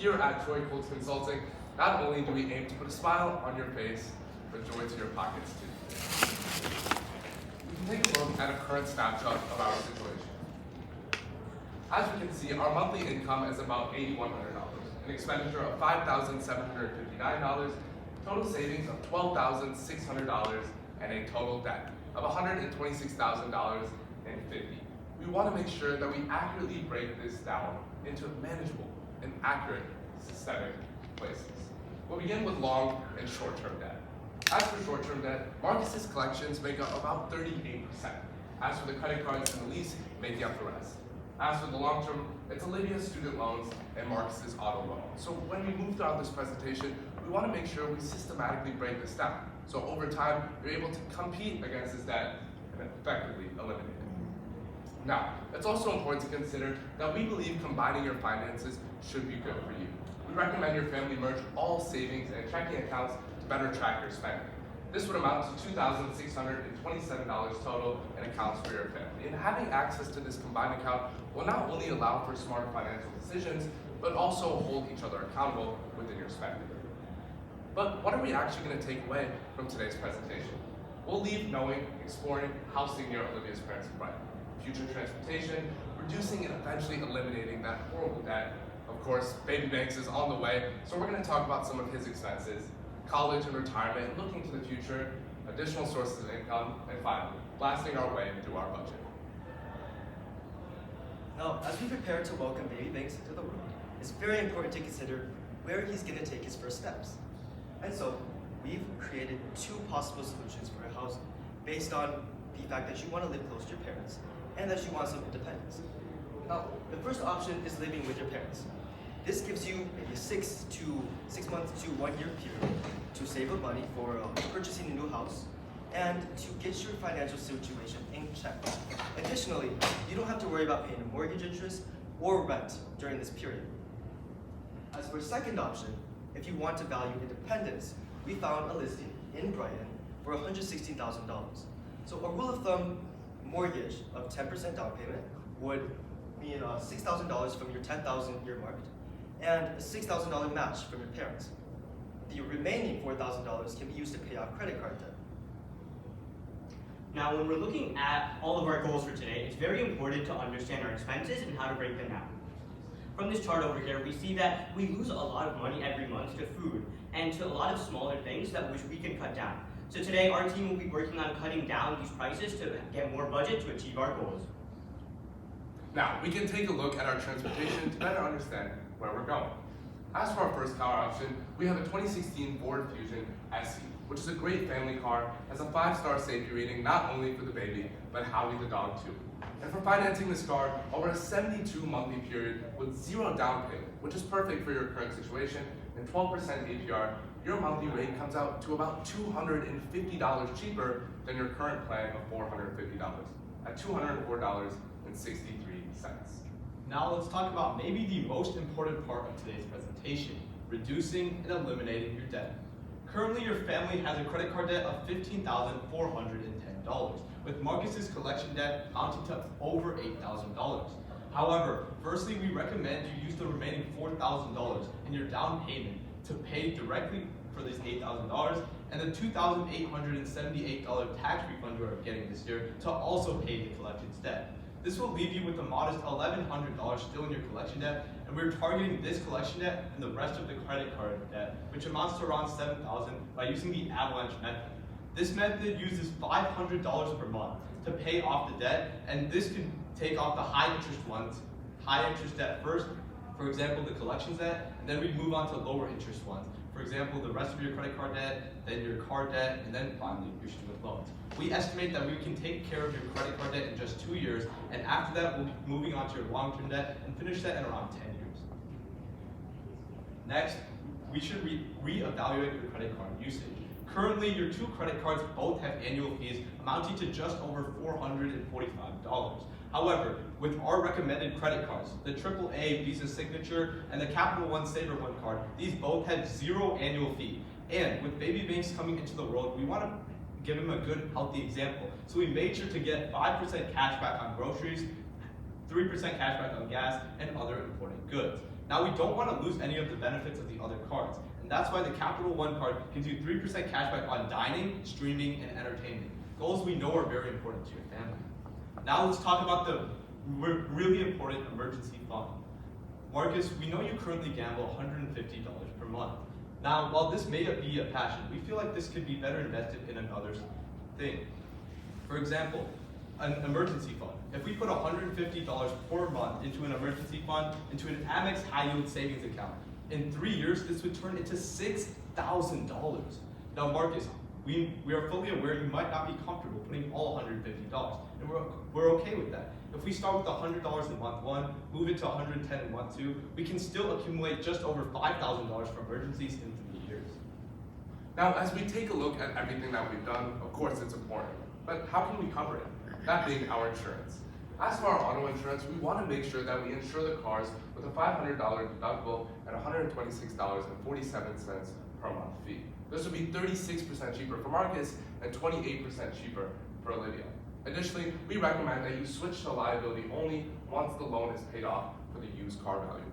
Here at Joy Colts Consulting, not only do we aim to put a smile on your face, but joy to your pockets too. We can take a look at a current snapshot of our situation. As we can see, our monthly income is about $8,100, an expenditure of $5,759, total savings of $12,600, and a total debt of $126,050. We want to make sure that we accurately break this down into manageable and accurate systemic places. We'll begin with long and short-term debt. As for short-term debt, Marcus's collections make up about 38%. As for the credit cards and the lease, making up the rest. As for the long-term, it's Olivia's student loans and Marcus's auto loan. So when we move throughout this presentation, we want to make sure we systematically break this down. So over time, you're able to compete against this debt and effectively eliminate it. Now, it's also important to consider that we believe combining your finances should be good for you. We recommend your family merge all savings and checking accounts to better track your spending. This would amount to $2,627 total in accounts for your family. And having access to this combined account will not only allow for smart financial decisions, but also hold each other accountable within your spending. But what are we actually going to take away from today's presentation? We'll leave knowing, exploring how senior Olivia's parents are bright. Future transportation, reducing and eventually eliminating that horrible debt. Of course, baby Banks is on the way, so we're going to talk about some of his expenses, college and retirement, looking to the future, additional sources of income, and finally, blasting our way through our budget. Now, as we prepare to welcome baby Banks into the world, it's very important to consider where he's going to take his first steps. And so, we've created two possible solutions for your housing, based on the fact that you want to live close to your parents, and that you want some independence. Now, the first option is living with your parents. This gives you maybe a 6 months to 1 year period to save up money for purchasing a new house and to get your financial situation in check. Additionally, you don't have to worry about paying a mortgage interest or rent during this period. As for a second option, if you want to value independence, we found a listing in Brighton for $116,000. So a rule of thumb mortgage of 10% down payment would mean $6,000 from your $10,000 earmarked and a $6,000 match from your parents. The remaining $4,000 can be used to pay off credit card debt. Now, when we're looking at all of our goals for today, it's very important to understand our expenses and how to break them down. From this chart over here, we see that we lose a lot of money every month to food and to a lot of smaller things which we can cut down. So today, our team will be working on cutting down these prices to get more budget to achieve our goals. Now, we can take a look at our transportation to better understand where we're going. As for our first car option, we have a 2016 Ford Fusion SE, which is a great family car, has a 5-star safety rating not only for the baby, but Howie the dog too. And for financing this car over a 72 monthly period with 0 down payment, which is perfect for your current situation, and 12% APR, your monthly rate comes out to about $250 cheaper than your current plan of $450 at $204.63. Now let's talk about maybe the most important part of today's presentation, reducing and eliminating your debt. Currently, your family has a credit card debt of $15,410, with Marcus's collection debt amounting to over $8,000. However, firstly, we recommend you use the remaining $4,000 in your down payment to pay directly for this $8,000 and the $2,878 tax refund you are getting this year to also pay the collections debt. This will leave you with a modest $1,100 still in your collection debt, and we're targeting this collection debt and the rest of the credit card debt, which amounts to around $7,000 by using the avalanche method. This method uses $500 per month to pay off the debt, and this can take off the high interest debt first, for example, the collections debt, and then we move on to lower interest ones. For example, the rest of your credit card debt, then your car debt, and then finally your student loans. We estimate that we can take care of your credit card debt in just 2 years, and after that, we'll be moving on to your long-term debt and finish that in around 10 years. Next, we should reevaluate your credit card usage. Currently, your 2 credit cards both have annual fees amounting to just over $445. However, with our recommended credit cards, the AAA Visa Signature and the Capital One Saver One card, these both have 0 annual fee. And with baby Banks coming into the world, we want to give him a good, healthy example. So we made sure to get 5% cash back on groceries, 3% cash back on gas, and other important goods. Now, we don't want to lose any of the benefits of the other cards, and that's why the Capital One card gives you 3% cashback on dining, streaming, and entertainment. Goals we know are very important to your family. Now let's talk about the really important emergency fund. Marcus, we know you currently gamble $150 per month. Now, while this may be a passion, we feel like this could be better invested in another thing. For example, an emergency fund. If we put $150 per month into an emergency fund, into an Amex high yield savings account, in 3 years, this would turn into $6,000. Now, Marcus, we are fully aware you might not be comfortable putting all $150, and we're okay with that. If we start with $100 in month 1, move it to $110 in month 2, we can still accumulate just over $5,000 for emergencies in 3 years. Now, as we take a look at everything that we've done, of course it's important, but how can we cover it? That being our insurance. As for our auto insurance, we want to make sure that we insure the cars with a $500 deductible and $126.47 per month fee. This would be 36% cheaper for Marcus and 28% cheaper for Olivia. Additionally, we recommend that you switch to liability only once the loan is paid off for the used car value,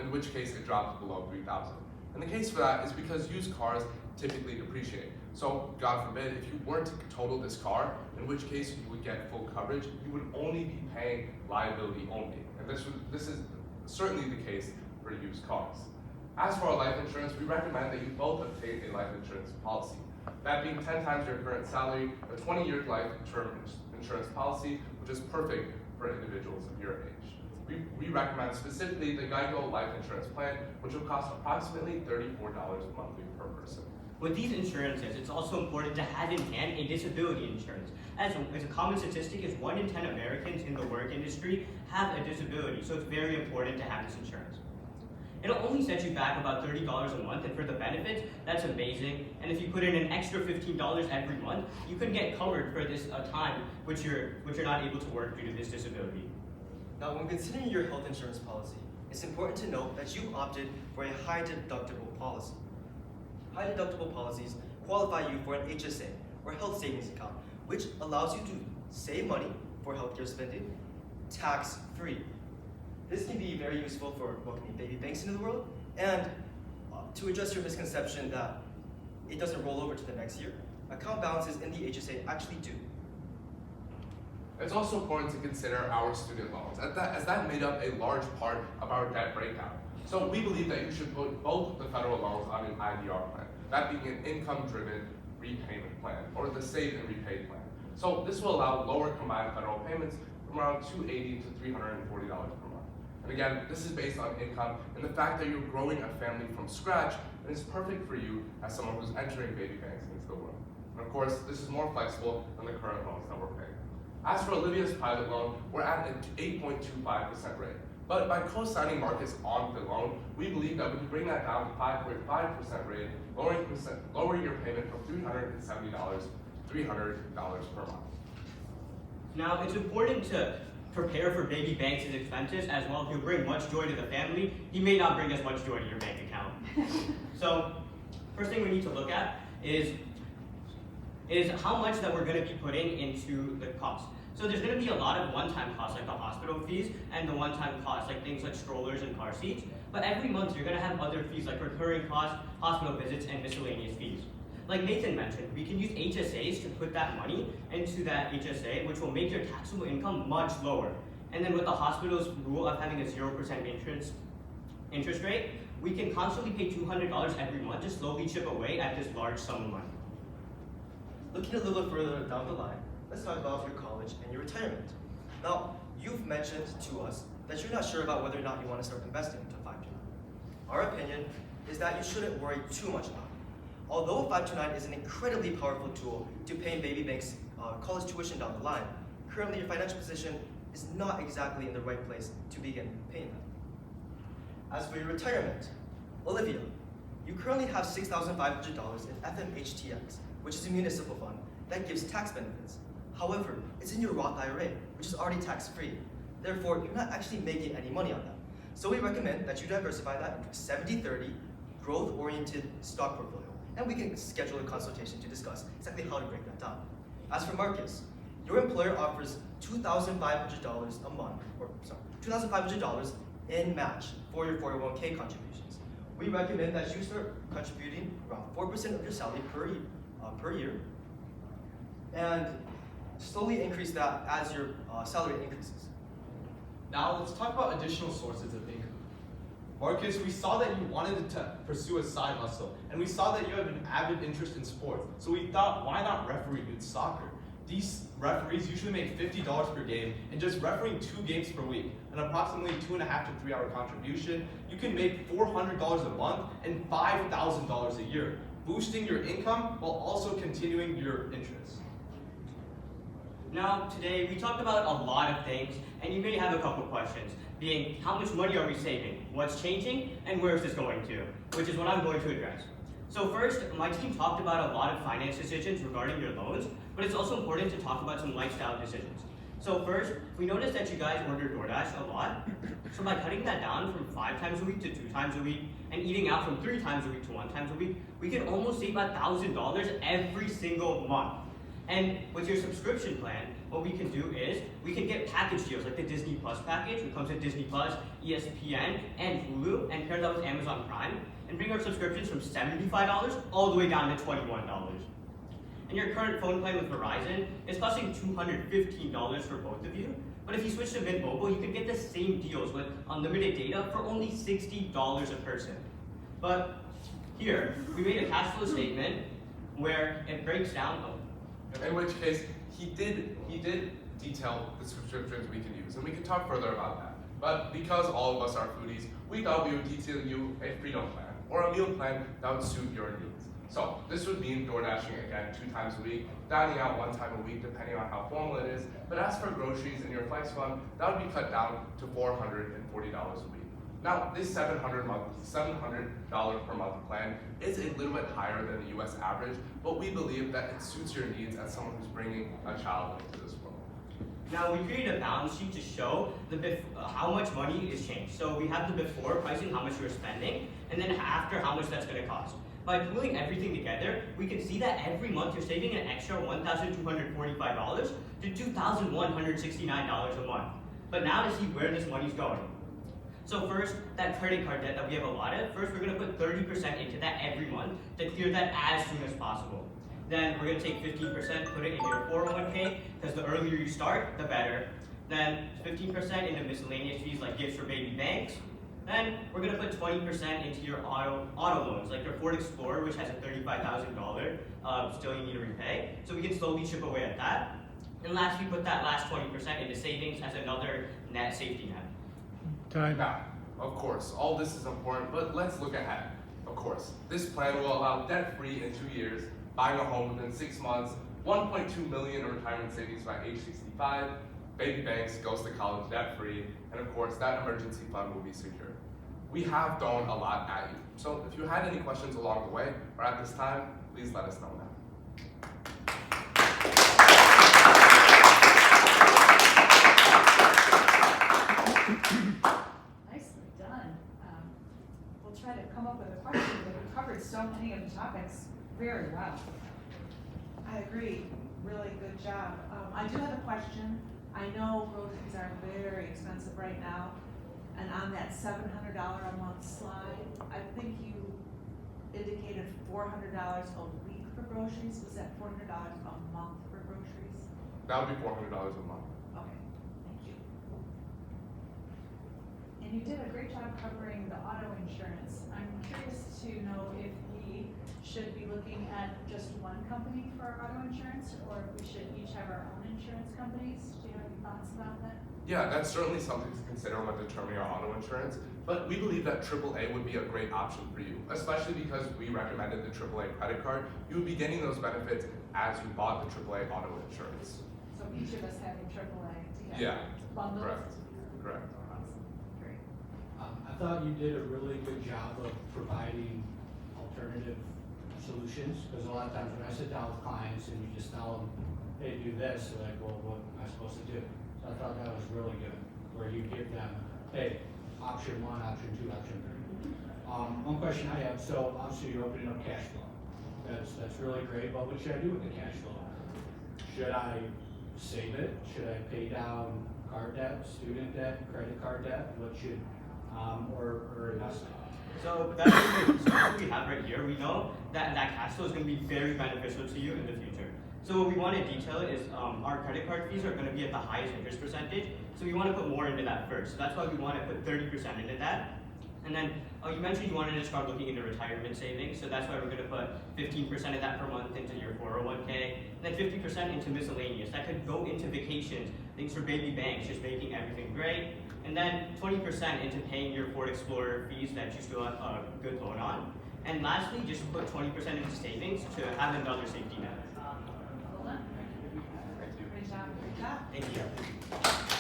in which case it drops below $3,000. And the case for that is because used cars typically depreciate. So, God forbid, if you were to total this car, in which case you would get full coverage, you would only be paying liability only. And this is certainly the case for used cars. As for our life insurance, we recommend that you both obtain a life insurance policy. That being 10 times your current salary, a 20-year life term insurance policy, which is perfect for individuals of your age. We recommend specifically the Geico Life Insurance Plan, which will cost approximately $34 monthly per person. With these insurances, it's also important to have in hand a disability insurance. As a common statistic is 1 in 10 Americans in the work industry have a disability, so it's very important to have this insurance. It'll only set you back about $30 a month, and for the benefits, that's amazing. And if you put in an extra $15 every month, you can get covered for this time which you're not able to work due to this disability. Now, when considering your health insurance policy, it's important to note that you opted for a high deductible policy. High deductible policies qualify you for an HSA, or health savings account, which allows you to save money for healthcare spending tax-free. This can be very useful for welcoming baby banks into the world, and to address your misconception that it doesn't roll over to the next year, account balances in the HSA actually do. It's also important to consider our student loans, as that made up a large part of our debt breakdown. So we believe that you should put both the federal loans on an IDR plan, that being an income-driven repayment plan, or the save and repay plan. So this will allow lower combined federal payments from around $280 to $340 per month. And again, this is based on income and the fact that you're growing a family from scratch, and it's perfect for you as someone who's entering baby banks into the world. And of course, this is more flexible than the current loans that we're paying. As for Olivia's pilot loan, we're at an 8.25% rate. But by co-signing Marcus on the loan, we believe that we can bring that down to 5.5% rate, lowering your payment from $370 to $300 per month. Now, it's important to prepare for baby banks' expenses, as well. If you bring much joy to the family, he may not bring as much joy to your bank account. So, first thing we need to look at is how much that we're going to be putting into the cost. So there's going to be a lot of one-time costs, like the hospital fees, and the one-time costs, like things like strollers and car seats. But every month, you're going to have other fees, like recurring costs, hospital visits, and miscellaneous fees. Like Nathan mentioned, we can use HSAs to put that money into that HSA, which will make your taxable income much lower. And then with the hospital's rule of having a 0% interest rate, we can constantly pay $200 every month to slowly chip away at this large sum of money. Looking a little bit further down the line, let's talk about your college and your retirement. Now, you've mentioned to us that you're not sure about whether or not you want to start investing into 529. Our opinion is that you shouldn't worry too much about it. Although 529 is an incredibly powerful tool to paying baby banks college tuition down the line, currently your financial position is not exactly in the right place to begin paying them. As for your retirement, Olivia, you currently have $6,500 in FMHTX, which is a municipal fund that gives tax benefits. However, it's in your Roth IRA, which is already tax-free. Therefore, you're not actually making any money on that. So we recommend that you diversify that into a 70-30 growth-oriented stock portfolio. And we can schedule a consultation to discuss exactly how to break that down. As for Marcus, your employer offers $2,500 a month, $2,500 in match for your 401k contributions. We recommend that you start contributing around 4% of your salary per year, and slowly increase that as your salary increases. Now let's talk about additional sources of income. Marcus, we saw that you wanted to pursue a side hustle, and we saw that you have an avid interest in sports. So we thought, why not referee youth soccer? These referees usually make $50 per game, and just refereeing 2 games per week, an approximately 2.5 to 3 hour contribution, you can make $400 a month and $5,000 a year, boosting your income while also continuing your interests. Now, today we talked about a lot of things, and you may have a couple questions, being how much money are we saving, what's changing, and where is this going to, which is what I'm going to address. So first, my team talked about a lot of finance decisions regarding your loans, but it's also important to talk about some lifestyle decisions. So first, we noticed that you guys order DoorDash a lot. So by cutting that down from 5 times a week to 2 times a week, and eating out from 3 times a week to 1 time a week, we can almost save $1,000 every single month. And with your subscription plan, what we can do is we can get package deals like the Disney Plus package, which comes with Disney Plus, ESPN, and Hulu, and pair that with Amazon Prime, and bring our subscriptions from $75 all the way down to $21. And your current phone plan with Verizon is costing $215 for both of you, but if you switch to Mint Mobile, you can get the same deals with unlimited data for only $60 a person. But here, we made a cash flow statement where it breaks down. In which case, he did detail the subscriptions we can use, and we can talk further about that. But because all of us are foodies, we thought we would detail you a freedom plan, or a meal plan that would suit your needs. So this would mean door dashing again 2 times a week, dining out 1 time a week depending on how formal it is, but as for groceries in your flex fund, that would be cut down to $440 a week. Now, this $700 per month plan is a little bit higher than the US average, but we believe that it suits your needs as someone who's bringing a child into this world. Now we created a balance sheet to show how much money is changed. So we have the before pricing, how much you're spending, and then after how much that's going to cost. By pulling everything together, we can see that every month you're saving an extra $1,245 to $2,169 a month. But now to see where this money's going. So first, that credit card debt that we have a lot of, first we're going to put 30% into that every month to clear that as soon as possible. Then we're going to take 15%, put it in your 401k, because the earlier you start, the better. Then 15% into miscellaneous fees like gifts for baby banks. Then we're going to put 20% into your auto loans, like your Ford Explorer, which has a $35,000 still you need to repay. So we can slowly chip away at that. And last, we put that last 20% into savings as another net safety net. Time. Now, of course, all this is important, but let's look ahead. Of course, this plan will allow debt-free in 2 years, buying a home within 6 months, 1.2 million in retirement savings by age 65, baby banks, goes to college debt-free, and of course, that emergency fund will be secure. We have thrown a lot at you, so if you had any questions along the way or at this time, please let us know now. Nicely done. We'll try to come up with a question, but we covered so many of the topics very well. I agree. Really good job. I do have a question. I know groceries are very expensive right now, and on that $700 a month slide, I think you indicated $400 a week for groceries. Was that $400 a month for groceries? That would be $400 a month. Okay, thank you. And you did a great job covering the auto insurance. I'm curious to know if we should be looking at just one company for our auto insurance, or if we should each have our own insurance companies. Do you have any thoughts about that? Yeah, that's certainly something to consider when determining our auto insurance, but we believe that AAA would be a great option for you, especially because we recommended the AAA credit card. You would be getting those benefits as you bought the AAA auto insurance. So each of us having AAA together. Yeah, Bundled? correct. Awesome, great. I thought you did a really good job of providing alternative solutions, because a lot of times when I sit down with clients and you just tell them, hey, do this, they're like, well, what am I supposed to do? So I thought that was really good, where you give them, hey, option 1, option 2, option 3. One question I have, so obviously you're opening up cash flow. That's really great, but what should I do with the cash flow? Should I save it? Should I pay down card debt, student debt, credit card debt? What should or investment. So that's what we have right here. We know that cash flow is going to be very beneficial to you in the future. So what we want to detail is our credit card fees are going to be at the highest interest percentage. So we want to put more into that first. So that's why we want to put 30% into that. And then you mentioned you wanted to start looking into retirement savings. So that's why we're going to put 15% of that per month into your 401k. And then 50% into miscellaneous. That could go into vacations, things for baby banks, just making everything great. And then 20% into paying your Ford Explorer fees that you still have a good loan on. And lastly, just put 20% into savings to have another safety net. Well done. Great job, great job. Thank you.